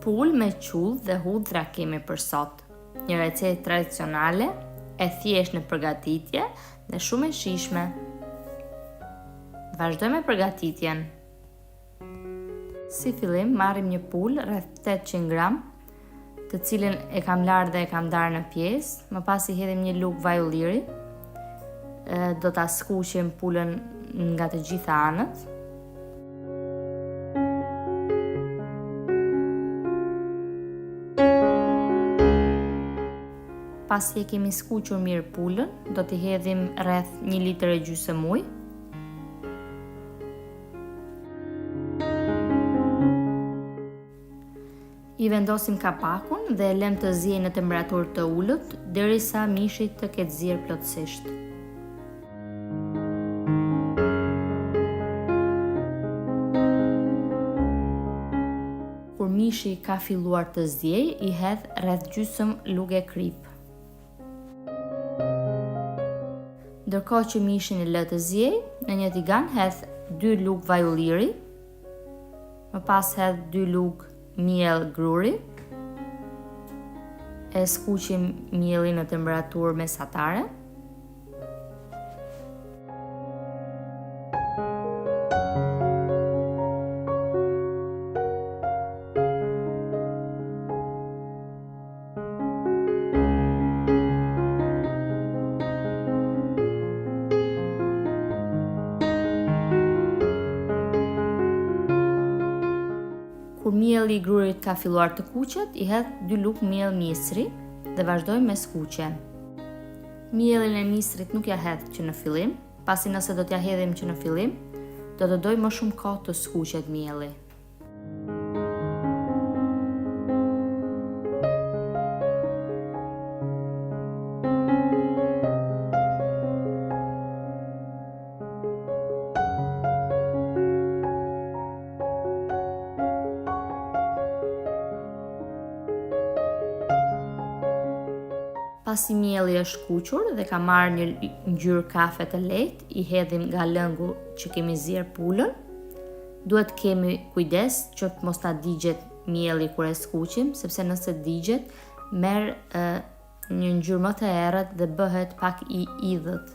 Pul me qull dhe hudhra kemi për sot. Një recetë tradicionale, e thjesht në përgatitje dhe shumë e shijshme. Vazhdojmë me përgatitjen. Si fillim marrim një pul rreth 800 gram, të cilën e kam larë dhe e kam darë në pjesë. Më pas I hedhim një lugë vaj ulliri. Do ta skuqim pulën nga të gjitha anët. Pasi e kemi skuqur mirë pulën, do t'i hedhim rreth 1 litër e gjysmë ujë. I vendosim kapakun dhe e lëm të ziejë në temperaturë të ulët derisa mishi të ketë zier plotësisht. Kur mishi ka filluar të ziejë, I hedh rreth gjysmë lugë krip. Ndërkohë që mishin e lë të ziejë, në një tigan hedh 2 lugë vaj ulliri, më pas hedh 2 lugë miell gruri, e skuqim mielin në temperaturë mesatare. Kur mielli I grurit ka filluar të kuqet, I hedh 2 lugë miell misri dhe vazhdojmë me skuqje. Miellin e misrit nuk ja hedh që në fillim, pasi nëse do t'ja hedhim që në fillim, do të dojë më shumë kohë të skuqet mielli. Pasi mielli është kuqur dhe ka marrë një ngjyrë kafe të lehtë, I hedhim nga lëngu që kemi zier pulën. Duhet kemi kujdes që të mos ta digjet mielli kur e skuqim, sepse nëse digjet, merr një ngjyrë më të errët dhe bëhet pak I idhët.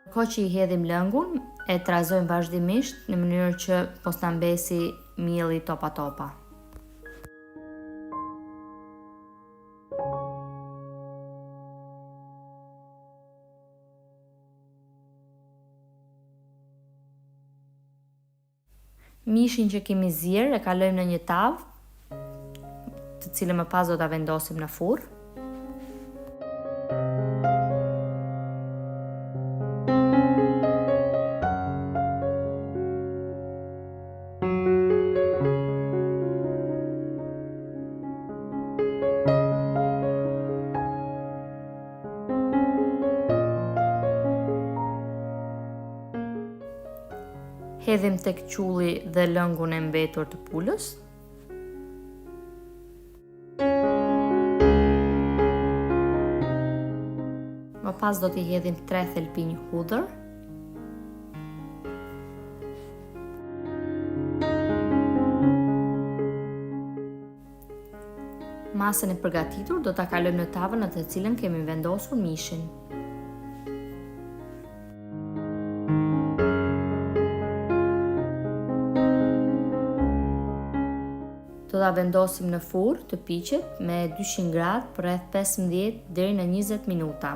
Ndërkohë që I hedhim lëngun, e trazojmë vazhdimisht në mënyrë që mos ta mbesi mielli topa topa. Mishin që kemi zier e kalojmë në një tavë, të cilën më pas do ta vendosim në furr. Hedhim tek qulli dhe lëngun e mbetur të pulës. Më pas do t'i hedhim 3 thelpinj hudhër. Masën e përgatitur do ta kalojmë në tavën në të cilën kemi vendosur mishin. Do ta vendosim në furr të piqet me 200 gradë për rreth 15 deri në 20 minuta.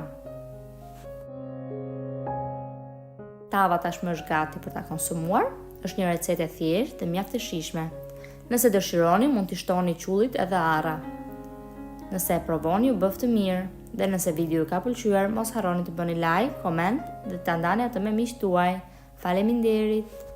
Tava tashmë është gati për ta konsumuar. Është një recetë e thjeshtë dhe mjaft e shijshme. Nëse dëshironi, mund t'i shtoni qullit edhe arra. Nëse e provoni, u bëftë mirë. Dhe nëse video ju ka pëlqyer, mos harroni të bëni like, koment dhe ta ndani atë me miqtë tuaj. Faleminderit.